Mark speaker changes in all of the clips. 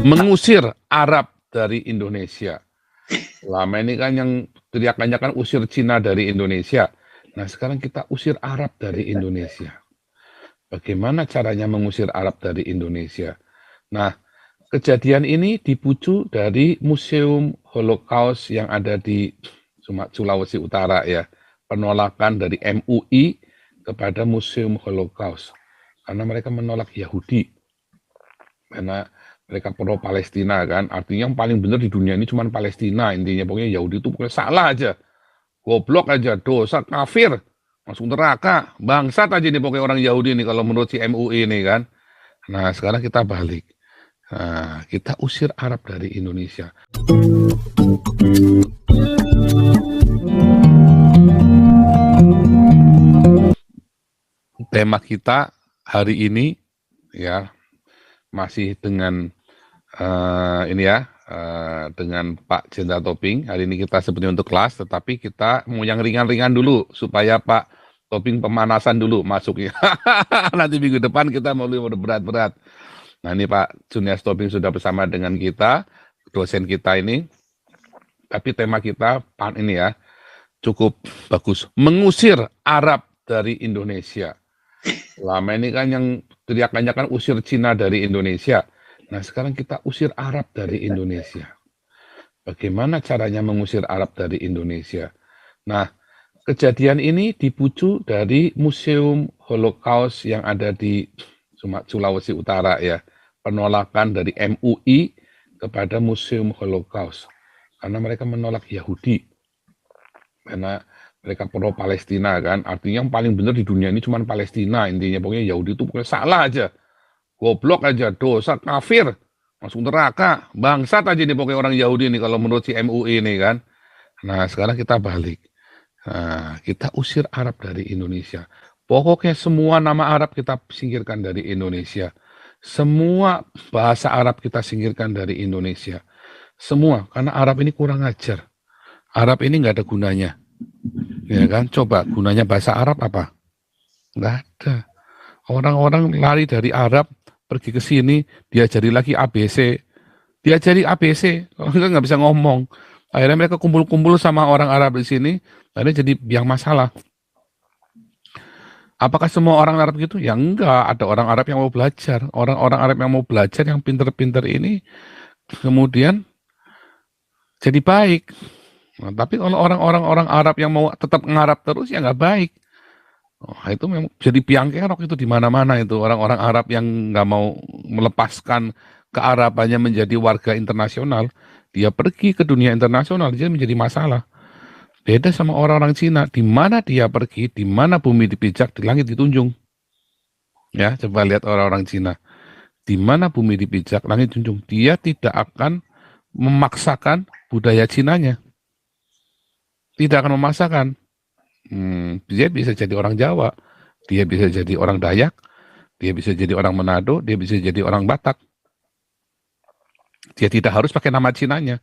Speaker 1: Mengusir Arab dari Indonesia. Lama ini kan yang teriakannya kan usir Cina dari Indonesia. Nah sekarang kita usir Arab dari Indonesia. Bagaimana caranya mengusir Arab dari Indonesia? Nah, kejadian ini dipicu dari Museum Holocaust yang ada di Sulawesi Utara ya. Penolakan dari MUI kepada Museum Holocaust. Karena mereka menolak Yahudi. Karena mereka pro Palestina kan, artinya yang paling benar di dunia ini cuma Palestina, intinya pokoknya Yahudi itu pokoknya salah aja, goblok aja, dosa, kafir, masuk neraka, bangsat aja nih pokoknya orang Yahudi nih kalau menurut si MUI ini kan. Nah sekarang kita balik, nah, kita usir Arab dari Indonesia. Tema kita hari ini ya masih dengan ini ya, dengan Pak Jenderal Toping. Hari ini kita sebenarnya untuk kelas, tetapi kita mau yang ringan-ringan dulu, supaya Pak Toping pemanasan dulu masuknya. Nanti minggu depan kita mau berat-berat. Nah ini Pak Junias Toping sudah bersama dengan kita, dosen kita ini. Tapi tema kita, Pak ini ya, cukup bagus. Mengusir Arab dari Indonesia. Lama ini kan yang teriakannya kan usir Cina dari Indonesia. Nah sekarang kita usir Arab dari Indonesia. Bagaimana caranya mengusir Arab dari Indonesia? Nah kejadian ini dipicu dari Museum Holocaust yang ada di Sulawesi Utara ya. Penolakan dari MUI kepada Museum Holocaust. Karena mereka menolak Yahudi. Karena mereka pro Palestina kan, artinya yang paling benar di dunia ini cuma Palestina, intinya pokoknya Yahudi itu pokoknya salah aja, goblok aja, dosa, kafir, masuk neraka, bangsat aja nih pokoknya orang Yahudi nih kalau menurut si MUI ini kan. Nah sekarang kita balik, nah, kita usir Arab dari Indonesia. Pokoknya semua nama Arab kita singkirkan dari Indonesia, semua bahasa Arab kita singkirkan dari Indonesia, semua, karena Arab ini kurang ajar, Arab ini nggak ada gunanya. Ya kan, coba gunanya bahasa Arab apa? Nggak ada. Orang-orang lari dari Arab pergi ke sini, diajari lagi ABC, diajari ABC, orang nggak bisa ngomong. Akhirnya mereka kumpul-kumpul sama orang Arab di sini, akhirnya jadi biang masalah. Apakah semua orang Arab gitu? Ya enggak, ada orang Arab yang mau belajar. Orang-orang Arab yang mau belajar, yang pinter-pinter ini, kemudian jadi baik. Nah, tapi kalau orang-orang Arab yang mau tetap ngarap terus ya nggak baik. Oh, itu memang jadi biang kerok itu di mana-mana itu orang-orang Arab yang nggak mau melepaskan kearabannya menjadi warga internasional, dia pergi ke dunia internasional dia menjadi masalah. Beda sama orang-orang Cina, di mana dia pergi, di mana bumi dipijak, di langit ditunjung. Ya, coba lihat orang-orang Cina, di mana bumi dipijak, langit ditunjung. Dia tidak akan memaksakan budaya Cinanya. Tidak akan memaksakan. Dia bisa jadi orang Jawa, dia bisa jadi orang Dayak, dia bisa jadi orang Manado, dia bisa jadi orang Batak. Dia tidak harus pakai nama Cinanya.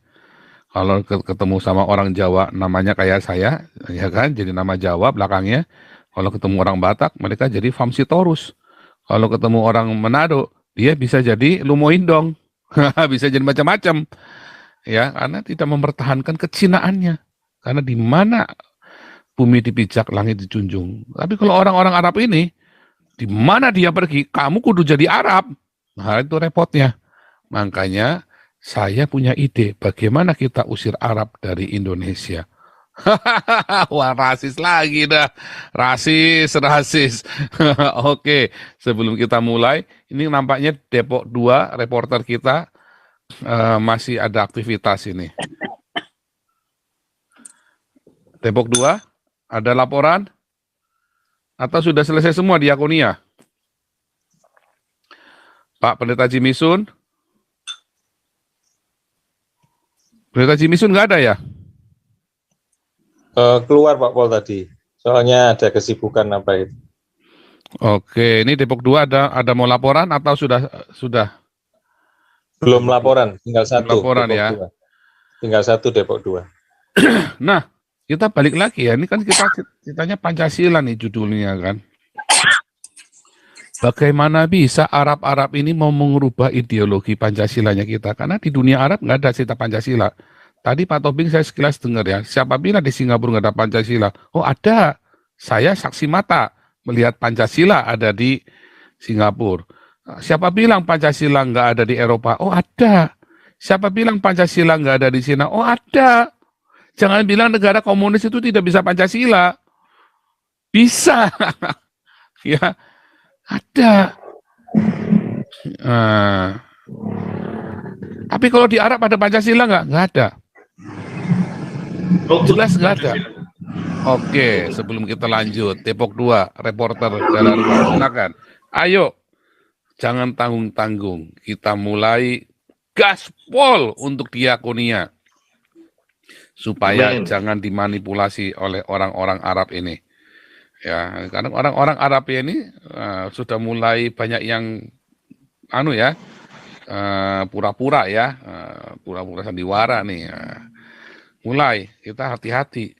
Speaker 1: Kalau ketemu sama orang Jawa namanya kayak saya, ya kan, jadi nama Jawa belakangnya. Kalau ketemu orang Batak, mereka jadi Famsitorus. Kalau ketemu orang Manado, dia bisa jadi Lumoindong. Bisa jadi macam-macam. Ya, karena tidak mempertahankan kecinaannya. Karena di mana bumi dipijak, langit dijunjung. Tapi kalau orang-orang Arab ini, di mana dia pergi, kamu kudu jadi Arab. Nah, itu repotnya. Makanya saya punya ide, bagaimana kita usir Arab dari Indonesia. Wah, rasis lagi dah. Rasis. Oke, sebelum kita mulai, ini nampaknya Depok 2, reporter kita masih ada aktivitas ini. Depok 2, ada laporan? Atau sudah selesai semua di Akonia? Pak Pendeta Jimisun? Pendeta Jimisun nggak ada ya?
Speaker 2: Keluar Pak Pol tadi, soalnya ada kesibukan apa itu.
Speaker 1: Oke, ini Depok 2 ada mau laporan atau sudah?
Speaker 2: Belum laporan, tinggal satu.
Speaker 1: Laporan
Speaker 2: Depok
Speaker 1: ya.
Speaker 2: 2. Tinggal satu Depok 2.
Speaker 1: Nah, kita balik lagi ya. Ini kan kita ceritanya Pancasila nih judulnya kan. Bagaimana bisa Arab-Arab ini mau mengubah ideologi Pancasilanya kita? Karena di dunia Arab nggak ada cerita Pancasila. Tadi Pak Tobing saya sekilas dengar ya, siapa bilang di Singapura nggak ada Pancasila? Oh ada, saya saksi mata melihat Pancasila ada di Singapura. Siapa bilang Pancasila nggak ada di Eropa? Oh ada. Siapa bilang Pancasila nggak ada di Cina? Oh ada. Jangan bilang negara komunis itu tidak bisa Pancasila. Bisa, ya ada. Nah, tapi kalau di Arab ada Pancasila nggak? Nggak ada. Jelas nggak ada. Oke, sebelum kita lanjut, Depok 2, reporter Jalan Luar, silakan. Ayo, jangan tanggung-tanggung. Kita mulai gaspol untuk diakonia. Supaya jangan dimanipulasi oleh orang-orang Arab ini. Ya, karena orang-orang Arab ini sudah mulai banyak yang pura-pura ya, pura-pura sandiwara nih. Mulai kita hati-hati.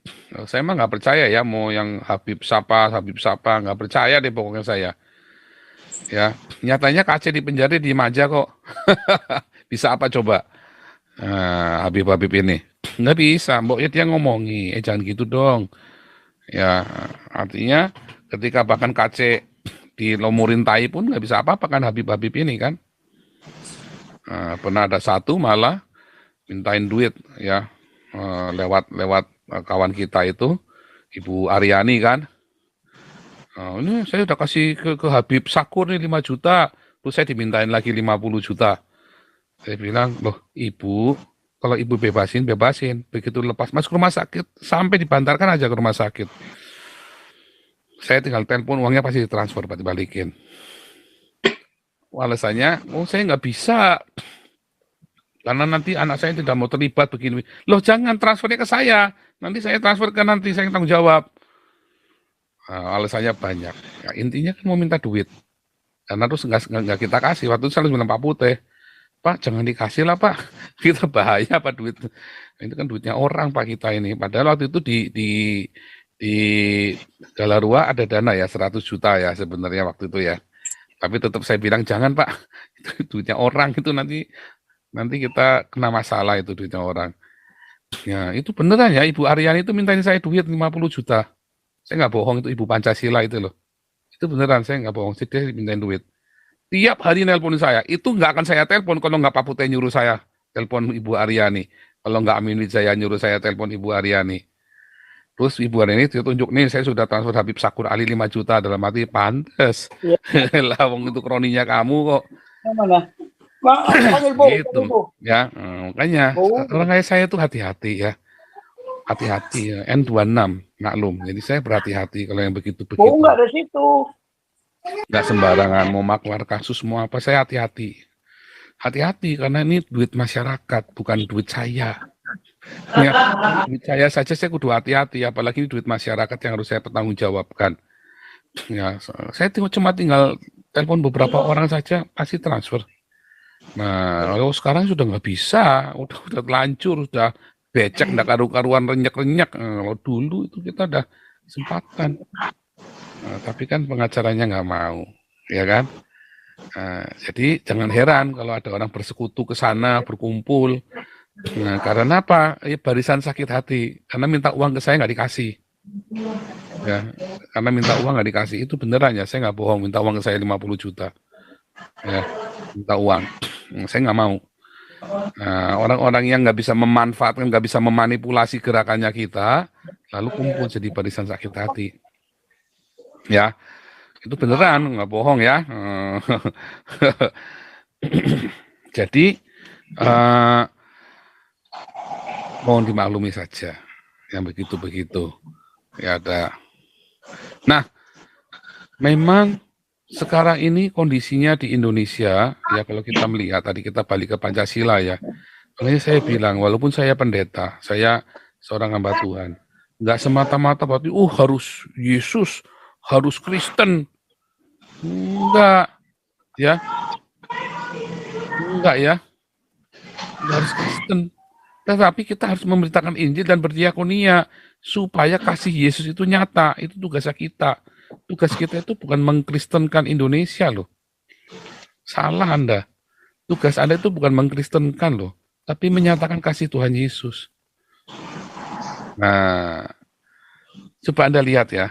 Speaker 1: Saya mah nggak percaya ya, mau yang Habib Sapa nggak percaya deh pokoknya saya. Ya, nyatanya KC di penjara diem aja kok. Bisa apa coba? Habib-habib ini nggak bisa. Mbok ya dia ngomongi, jangan gitu dong. Ya, artinya ketika bahkan KC dilomurin tai pun nggak bisa apa-apa kan Habib-habib ini kan. Pernah ada satu malah mintain duit ya lewat kawan kita itu Ibu Aryani kan. Ini saya udah kasih ke Habib Sakur nih 5 juta, terus saya dimintain lagi 50 juta. Saya bilang, loh Ibu, kalau Ibu bebasin, begitu lepas masuk rumah sakit, sampai dibantarkan aja ke rumah sakit. Saya tinggal telepon, uangnya pasti ditransfer, Pak, dibalikin. Alasannya, saya nggak bisa. Karena nanti anak saya tidak mau terlibat begini. Loh jangan transfernya ke saya. Nanti saya transfer ke nanti, saya tanggung jawab. Alasannya banyak. Ya, intinya kan mau minta duit. Karena terus nggak kita kasih. Waktu itu saya bilang Pak Putih, Pak jangan dikasih lah Pak. Kita bahaya Pak duit. Itu kan duitnya orang Pak kita ini. Padahal waktu itu di Galarua ada dana ya 100 juta ya sebenarnya waktu itu ya. Tapi tetap saya bilang jangan Pak. Itu duitnya orang itu nanti kita kena masalah itu duitnya orang. Ya, itu beneran ya, Ibu Aryani itu mintain saya duit 50 juta. Saya nggak bohong, itu Ibu Pancasila itu loh. Itu beneran, saya nggak bohong, dia mintain duit. Tiap hari nelpon saya, itu nggak akan saya telepon kalau nggak Pak Putih nyuruh saya telepon Ibu Aryani. Kalau nggak Amin Wijaya nyuruh saya telepon Ibu Aryani. Terus Ibu Aryani tunjuk nih, saya sudah transfer Habib Sakur Ali 5 juta, dalam arti pantes. Ya. Lah, wong itu kroninya kamu kok.
Speaker 3: Yang mana?
Speaker 1: Gitu ya, makanya orang kayak saya tuh hati-hati ya, hati-hati ya. N26 maklum, jadi saya berhati-hati kalau yang begitu-begitu.
Speaker 3: Nggak ada situ.
Speaker 1: Nggak sembarangan mau maklar kasus mau apa, saya hati-hati, karena ini duit masyarakat bukan duit saya. Ya, duit saya saja saya kudu hati-hati, apalagi ini duit masyarakat yang harus saya pertanggungjawabkan. Ya, saya cuma tinggal telepon beberapa orang saja pasti transfer. Nah, kalau sekarang sudah nggak bisa, udah telanjur, udah becek, nggak karu-karuan, renyek-renyek. Kalau dulu itu kita udah kesempatan. Tapi kan pengacaranya nggak mau, ya kan? Jadi jangan heran kalau ada orang bersekutu ke sana, berkumpul. Nah, karena apa? Barisan sakit hati, karena minta uang ke saya nggak dikasih. Ya, karena minta uang nggak dikasih, itu beneran ya, saya nggak bohong, minta uang ke saya 50 juta. Ya, minta uang. Saya nggak mau. Nah, orang-orang yang nggak bisa memanfaatkan, nggak bisa memanipulasi gerakannya kita, lalu kumpul jadi barisan sakit hati. Ya, itu beneran, nggak bohong ya. Jadi, mohon dimaklumi saja, yang begitu-begitu. Ya ada. Nah, memang sekarang ini kondisinya di Indonesia, ya kalau kita melihat, tadi kita balik ke Pancasila ya, makanya saya bilang, walaupun saya pendeta, saya seorang hamba Tuhan, nggak semata-mata berarti, harus Yesus, harus Kristen, enggak ya, enggak harus Kristen, tetapi kita harus memberitakan Injil dan berdiakonia, supaya kasih Yesus itu nyata, itu tugasnya kita. Tugas kita itu bukan mengkristenkan Indonesia loh. Salah Anda. Tugas Anda itu bukan mengkristenkan loh, tapi menyatakan kasih Tuhan Yesus. Nah, coba Anda lihat ya.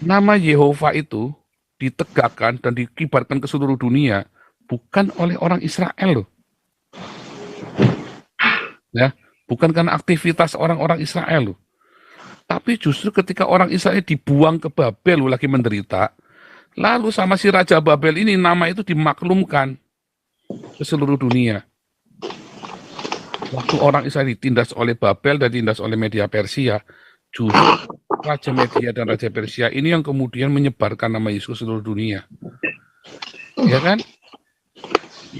Speaker 1: Nama Yehova itu ditegakkan dan dikibarkan ke seluruh dunia bukan oleh orang Israel loh. Ya, bukan karena aktivitas orang-orang Israel loh. Tapi justru ketika orang Israel dibuang ke Babel loh, lagi menderita, lalu sama si Raja Babel ini nama itu dimaklumkan ke seluruh dunia. Waktu orang Israel ditindas oleh Babel dan ditindas oleh media Persia, justru Raja Media dan Raja Persia ini yang kemudian menyebarkan nama Yesus ke seluruh dunia. Ya kan?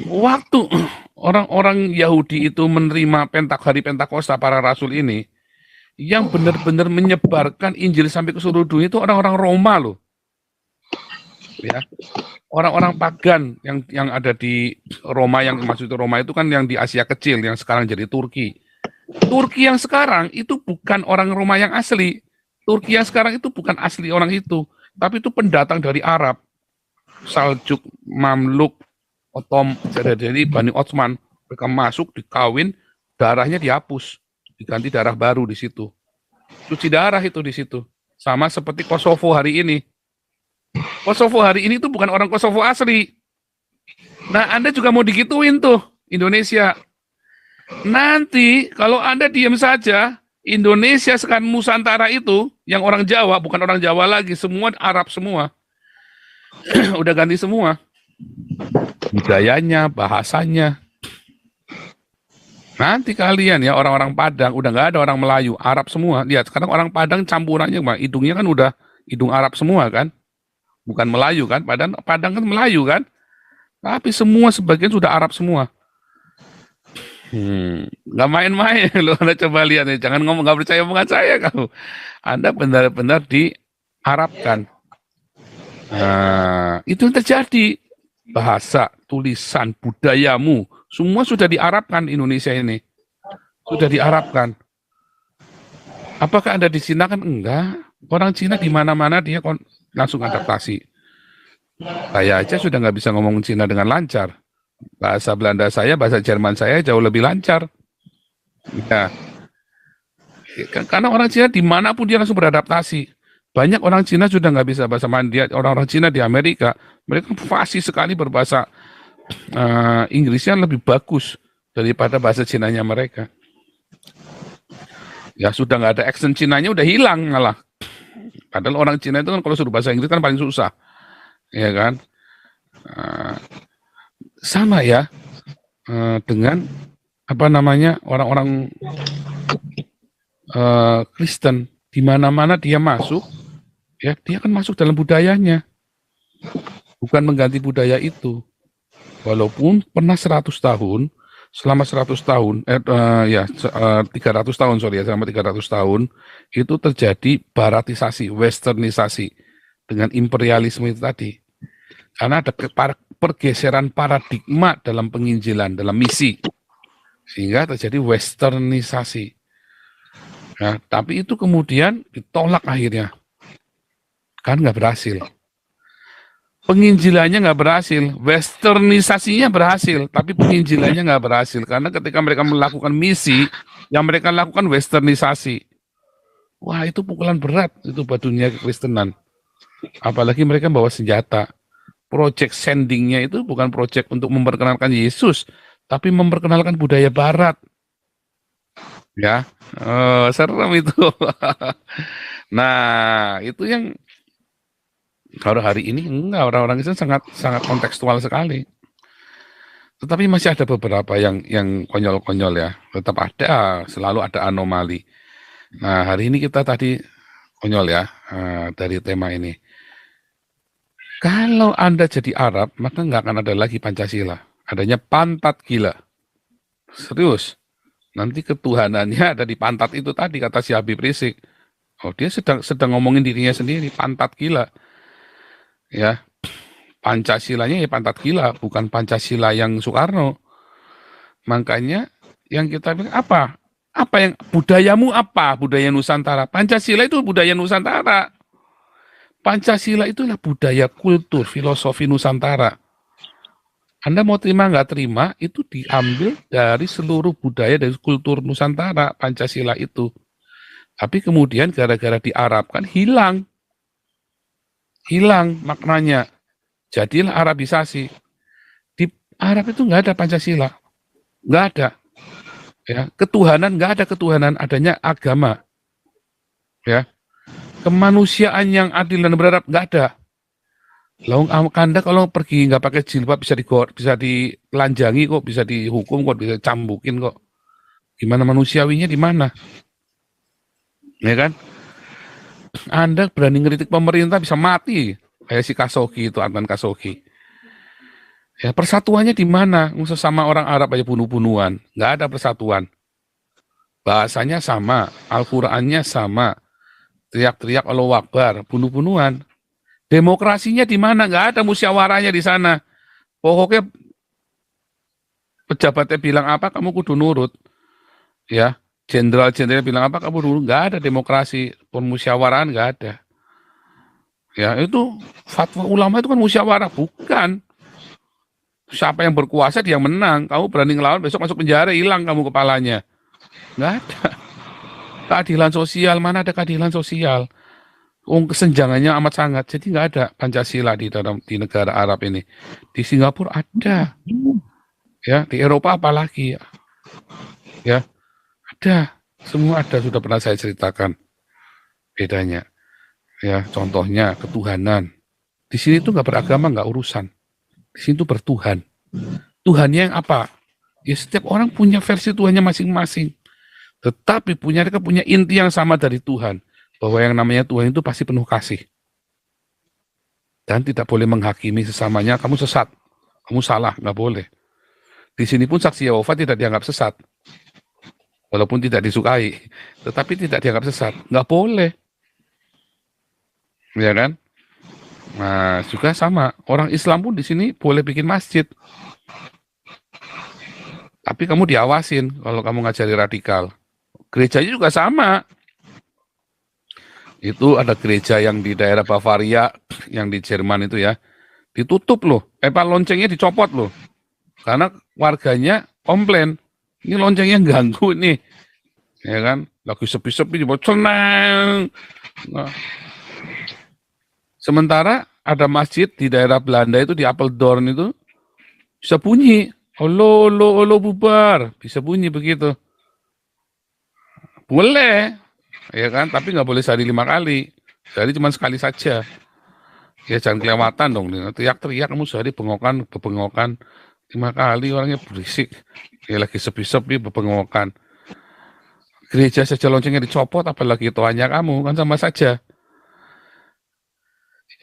Speaker 1: Waktu orang-orang Yahudi itu menerima hari Pentakosta para rasul ini, yang benar-benar menyebarkan Injil sampai ke seluruh dunia itu orang-orang Roma loh. Ya. Orang-orang pagan yang ada di Roma, yang maksudnya Roma itu kan yang di Asia Kecil, yang sekarang jadi Turki. Turki yang sekarang itu bukan orang Roma yang asli. Turki yang sekarang itu bukan asli orang itu, tapi itu pendatang dari Arab. Saljuk, Mamluk, jadi Bani Ottoman, mereka masuk, dikawin, darahnya dihapus, diganti darah baru di situ. Cuci darah itu di situ. Sama seperti Kosovo hari ini. Kosovo hari ini tuh bukan orang Kosovo asli. Nah, Anda juga mau digituin tuh, Indonesia. Nanti, kalau Anda diam saja, Indonesia sekarang Nusantara itu, yang orang Jawa, bukan orang Jawa lagi, semua Arab semua. Udah ganti semua. Budayanya, bahasanya. Nanti kalian ya, orang-orang Padang, udah nggak ada orang Melayu, Arab semua. Lihat, sekarang orang Padang campurannya, hidungnya kan udah hidung Arab semua kan. Bukan Melayu kan, Padang kan Melayu kan, tapi semua sebagian sudah Arab semua. Nggak main-main loh, Anda coba lihat nih, jangan ngomong nggak percaya omongan saya kamu. Anda benar-benar diarabkan. Nah, itu yang terjadi. Bahasa, tulisan, budayamu, semua sudah diarabkan Indonesia ini. Sudah diarabkan. Apakah Anda di Cina kan? Enggak. Orang Cina di mana-mana dia langsung adaptasi. Saya aja sudah nggak bisa ngomong Cina dengan lancar. Bahasa Belanda saya, bahasa Jerman saya jauh lebih lancar. Ya. Karena orang Cina dimanapun dia langsung beradaptasi. Banyak orang Cina sudah nggak bisa bahasa Mandarin. Orang-orang Cina di Amerika, mereka fasih sekali berbahasa Inggrisnya lebih bagus daripada bahasa Cinanya mereka. Ya sudah nggak ada accent Cinanya, udah hilang malah. Padahal orang Cina itu kan kalau suruh bahasa Inggris kan paling susah, ya kan? Sama ya dengan apa namanya orang-orang Kristen, di mana-mana dia masuk, ya dia kan masuk dalam budayanya, bukan mengganti budaya itu. Walaupun pernah 100 tahun, selama 100 tahun, 300 tahun, selama 300 tahun, itu terjadi baratisasi, westernisasi, dengan imperialisme itu tadi. Karena ada pergeseran paradigma dalam penginjilan, dalam misi. Sehingga terjadi westernisasi. Nah, tapi itu kemudian ditolak akhirnya. Kan nggak berhasil. Penginjilannya nggak berhasil, westernisasinya berhasil, tapi penginjilannya nggak berhasil karena ketika mereka melakukan misi, yang mereka lakukan westernisasi. Wah, itu pukulan berat itu buat dunia kekristenan. Apalagi mereka bawa senjata. Project sendingnya itu bukan project untuk memperkenalkan Yesus, tapi memperkenalkan budaya Barat. Ya, serem itu. Nah, itu yang kalau hari ini enggak, orang-orang itu sangat kontekstual sekali. Tetapi masih ada beberapa yang konyol-konyol ya. Tetap ada, selalu ada anomali. Nah, hari ini kita tadi konyol ya dari tema ini. Kalau Anda jadi Arab, maka nggak akan ada lagi Pancasila. Adanya pantat gila. Serius. Nanti ketuhanannya ada di pantat itu tadi, kata si Habib Rizik. Oh, dia sedang ngomongin dirinya sendiri, pantat gila. Ya, Pancasilanya ya pantat gila, bukan Pancasila yang Soekarno. Makanya yang kita bilang apa? Apa yang budayamu apa? Budaya Nusantara. Pancasila itu budaya Nusantara. Pancasila itulah budaya, kultur, filosofi Nusantara. Anda mau terima nggak terima, itu diambil dari seluruh budaya dari kultur Nusantara, Pancasila itu. Tapi kemudian gara-gara diarabkan, hilang maknanya. Jadilah Arabisasi. Di Arab itu nggak ada Pancasila, nggak ada. Ya, ketuhanan nggak ada ketuhanan, adanya agama. Ya, kemanusiaan yang adil dan beradab nggak ada. Lalu Anda kalau pergi nggak pakai jilbab bisa ditelanjangi kok, bisa dihukum kok, bisa cambukin kok. Gimana manusiawinya di mana? Ya kan? Anda berani ngeritik pemerintah bisa mati. Kayak si Khashoggi itu, Adnan Khashoggi. Ya persatuannya di mana? Sesama orang Arab aja bunuh-bunuhan. Nggak ada persatuan. Bahasanya sama, Al-Qur'annya sama. Teriak-teriak Allahu Akbar, bunuh-bunuhan. Demokrasinya di mana? Nggak ada musyawarahnya di sana. Pokoknya pejabatnya bilang apa, kamu kudu nurut. Ya, jenderal-jenderal bilang apa, kamu nurut. Nggak ada demokrasi, permusyawarahan nggak ada. Ya, itu fatwa ulama itu kan musyawarah, bukan. Siapa yang berkuasa dia yang menang. Kamu berani ngelawan, besok masuk penjara, hilang kamu kepalanya. Nggak ada. Keadilan sosial, mana ada keadilan sosial? Kesenjangannya amat sangat. Jadi nggak ada Pancasila di negara Arab ini. Di Singapura ada. Ya, di Eropa apalagi ya. Ya, ada. Semua ada, sudah pernah saya ceritakan bedanya. Ya, contohnya ketuhanan. Di sini tuh nggak beragama, nggak urusan. Di sini tuh bertuhan. Tuhannya yang apa? Ya setiap orang punya versi Tuhannya masing-masing. Tetapi mereka punya inti yang sama dari Tuhan. Bahwa yang namanya Tuhan itu pasti penuh kasih. Dan tidak boleh menghakimi sesamanya, kamu sesat. Kamu salah, nggak boleh. Di sini pun saksi Yehova tidak dianggap sesat. Walaupun tidak disukai. Tetapi tidak dianggap sesat. Nggak boleh. Ya kan? Nah, juga sama. Orang Islam pun di sini boleh bikin masjid. Tapi kamu diawasin kalau kamu ngajari radikal. Gerejanya juga sama. Itu ada gereja yang di daerah Bavaria, yang di Jerman itu ya. Ditutup loh. Loncengnya dicopot loh. Karena warganya komplain. Ini loncengnya ganggu nih. Ya kan? Lagi sepi-sepi dibuat senang. Nah. Sementara ada masjid di daerah Belanda itu di Apeldoorn itu bisa bunyi. Olo bubar. Bisa bunyi begitu. Boleh. Ya kan? Tapi nggak boleh sehari 5 kali. Sehari cuma sekali saja. Ya jangan kelewatan dong. Teriak-teriak kamu sehari bengokan 5 kali, orangnya berisik. Ya lagi sepi-sepi bebengokan. Gereja saja loncengnya dicopot, apalagi tuanya kamu, kan sama saja.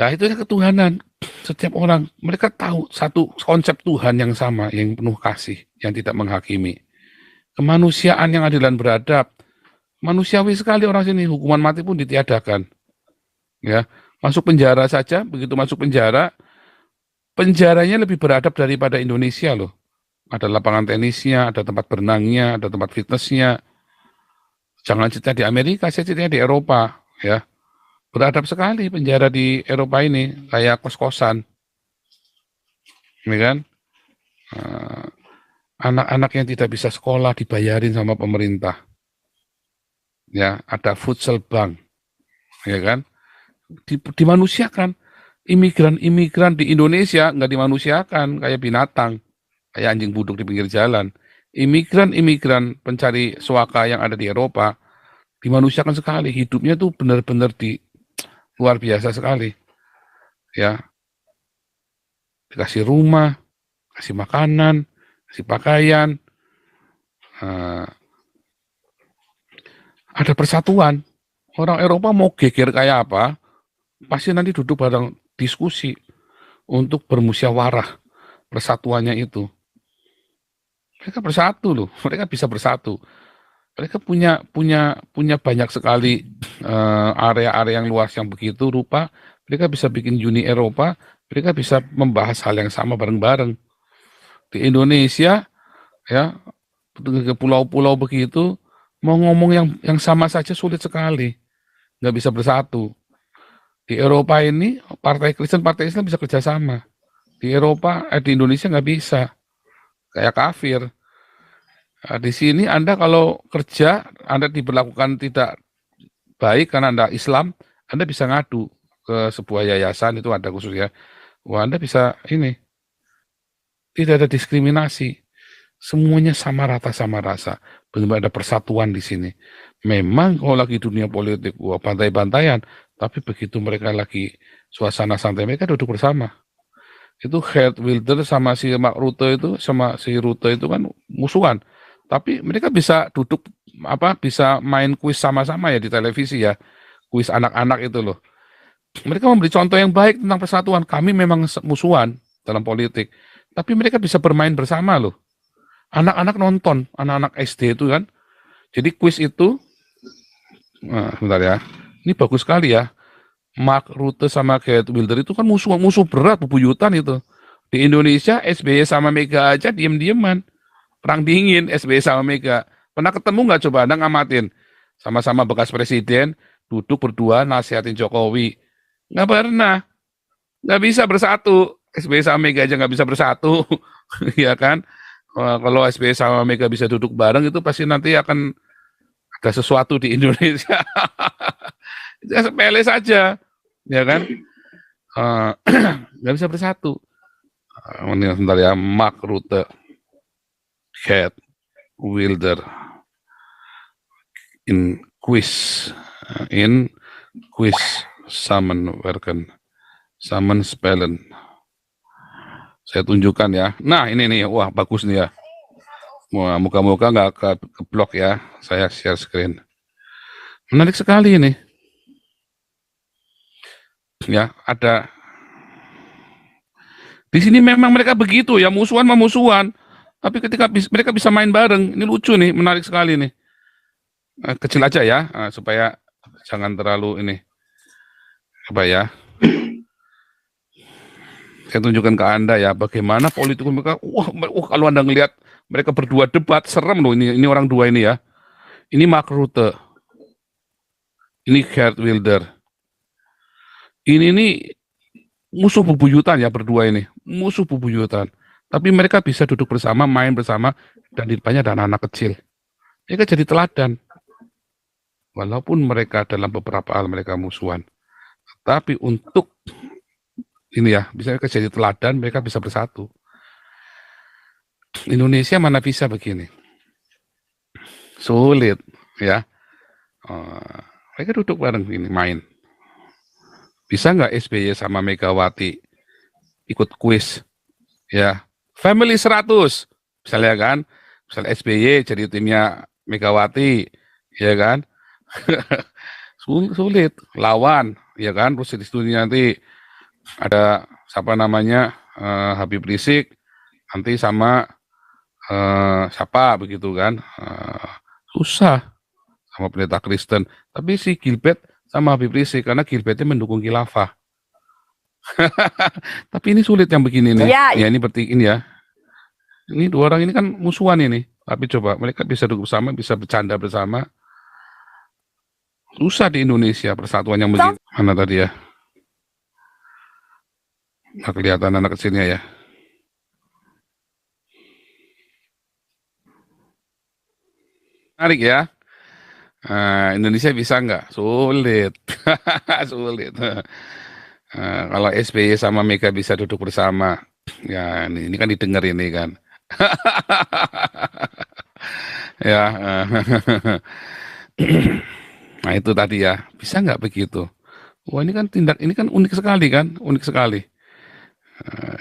Speaker 1: Ya itu ketuhanan. Setiap orang, mereka tahu satu konsep Tuhan yang sama, yang penuh kasih, yang tidak menghakimi. Kemanusiaan yang adil dan beradab. Manusiawi sekali orang sini, hukuman mati pun ditiadakan. Ya, masuk penjara saja, begitu masuk penjara, penjaranya lebih beradab daripada Indonesia loh. Ada lapangan tenisnya, ada tempat berenangnya, ada tempat fitnessnya. Jangan cerita di Amerika, saya cerita di Eropa, ya. Beradab sekali penjara di Eropa ini, kayak kos-kosan. Ini kan? Anak-anak yang tidak bisa sekolah dibayarin sama pemerintah. Ya, ada futsal bank. Ya kan? Dimanusiakan. Imigran-imigran di Indonesia nggak dimanusiakan kayak binatang, kayak anjing buduk di pinggir jalan. Imigran-imigran pencari suaka yang ada di Eropa dimanusiakan sekali, hidupnya tuh benar-benar luar biasa sekali. Ya, dikasih rumah, kasih makanan, kasih pakaian, ada persatuan. Orang Eropa mau geger kayak apa, pasti nanti duduk bareng diskusi untuk bermusyawarah persatuannya itu. Mereka bersatu loh, mereka bisa bersatu. Mereka punya banyak sekali area-area yang luas yang begitu rupa. Mereka bisa bikin Uni Eropa, mereka bisa membahas hal yang sama bareng-bareng. Di Indonesia, ya, ke pulau-pulau begitu, mau ngomong yang sama saja sulit sekali, nggak bisa bersatu. Di Eropa ini partai Islam bisa kerjasama. Di Eropa, di Indonesia nggak bisa, kayak kafir. Nah, di sini Anda kalau kerja, Anda diberlakukan tidak baik karena Anda Islam, Anda bisa ngadu ke sebuah yayasan, itu ada khusus ya. Wah, Anda bisa ini, tidak ada diskriminasi. Semuanya sama rata sama rasa. Benar-benar ada persatuan di sini. Memang kalau lagi dunia politik, wah bantai-bantaian, tapi begitu mereka lagi suasana santai, mereka duduk bersama. Itu Geert Wilders sama si Mark Rutte itu, sama si Rutte itu kan musuhan. Tapi mereka bisa duduk, bisa main kuis sama-sama ya di televisi ya. Kuis anak-anak itu loh. Mereka memberi contoh yang baik tentang persatuan. Kami memang musuhan dalam politik, tapi mereka bisa bermain bersama loh. Anak-anak nonton, anak-anak SD itu kan. Jadi kuis itu, nah, sebentar ya. Ini bagus sekali ya. Mark Rutte sama Geert Wilders itu kan musuh berat, bebuyutan itu. Di Indonesia, SBY sama Mega aja diem-dieman. Perang dingin, SBY sama Mega. Pernah ketemu nggak coba Anda ngamatin? Sama-sama bekas presiden, duduk berdua nasihatin Jokowi. Nggak pernah. Nggak bisa bersatu. SBY sama Mega aja nggak bisa bersatu. Ya kan? Kalau SBY sama Mega bisa duduk bareng itu pasti nanti akan ada sesuatu di Indonesia. Sepele saja, ya kan? Nggak bisa bersatu. Ini sebentar ya, Mark Rutte, Geert Wilders in quiz samenwerken, spellen. Saya tunjukkan ya. Nah ini nih, wah bagus nih ya. Wah, muka-muka nggak ke blok ya. Saya share screen. Menarik sekali ini. Ya, ada. Di sini memang mereka begitu ya, musuhan. Tapi ketika mereka bisa main bareng, ini lucu nih, menarik sekali nih. Kecil aja ya, supaya jangan terlalu ini. Apa ya? Saya tunjukkan ke Anda ya, bagaimana politikus mereka. Wah, kalau Anda ngelihat mereka berdua debat, serem loh ini orang dua ini ya. Ini Mark Rutte. Ini Geert Wilders. Ini nih musuh bebuyutan ya berdua ini. Musuh bebuyutan. Tapi mereka bisa duduk bersama, main bersama, dan di depannya ada anak-anak kecil. Mereka jadi teladan. Walaupun mereka dalam beberapa hal mereka musuhan. Tapi untuk ini ya, bisa jadi teladan, mereka bisa bersatu. Indonesia mana bisa begini? Sulit, ya. Mereka duduk bareng ini, main. Bisa nggak SBY sama Megawati ikut kuis? Ya, Family 100, misalnya kan. Misalnya SBY jadi timnya Megawati, ya kan. Sulit, lawan, ya kan. Terus di situ nanti ada siapa namanya Habib Rizik nanti sama siapa begitu kan, susah sama pendeta Kristen. Tapi si Gilbert sama Habib Rizik karena Gilbertnya mendukung khilafah. Tapi ini sulit yang begini nih. Ya ini berarti ini ya. Ini dua orang ini kan musuhan ini. Tapi coba mereka bisa duduk bersama, bisa bercanda bersama. Susah di Indonesia persatuan yang begini. Mana tadi ya? Nggak kelihatan anak kecilnya ya. Menarik ya. Indonesia bisa nggak? Sulit. Sulit. Kalau SBY sama Mega bisa duduk bersama. Ya ini kan didengar ini kan. Ya. Nah itu tadi ya. Bisa nggak begitu? Wah ini kan ini kan unik sekali kan. Unik sekali.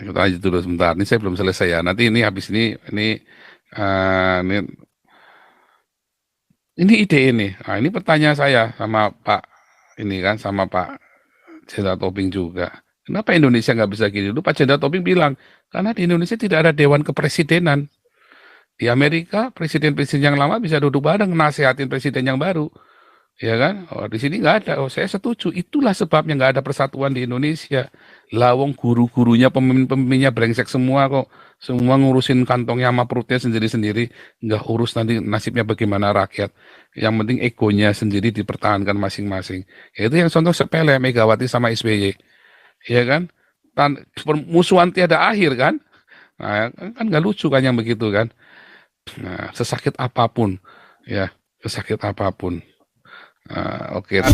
Speaker 1: Kita aja dulu sebentar. Ini saya belum selesai ya. Nanti ini habis ini ide ini. Nah, ini pertanyaan saya sama Pak ini kan sama Pak Jenderal Tobing juga. Kenapa Indonesia nggak bisa gini? Dulu Pak Jenderal Tobing bilang karena di Indonesia tidak ada Dewan Kepresidenan. Di Amerika presiden-presiden yang lama bisa duduk bareng nasihatin presiden yang baru. Ya kan? Oh, di sini nggak ada. Oh, saya setuju. Itulah sebabnya nggak ada persatuan di Indonesia. Lawong guru-gurunya, pemimpin-pemimpinnya brengsek semua kok. Semua ngurusin kantongnya sama perutnya sendiri-sendiri. Nggak urus nanti nasibnya bagaimana rakyat. Yang penting egonya sendiri dipertahankan masing-masing. Ya, itu yang contoh sepele, Megawati sama SBY. Ya kan? Permusuhan tiada akhir kan? Nah, kan nggak lucu kan yang begitu kan? Nah, sesakit apapun. Ya, sesakit apapun. Oke.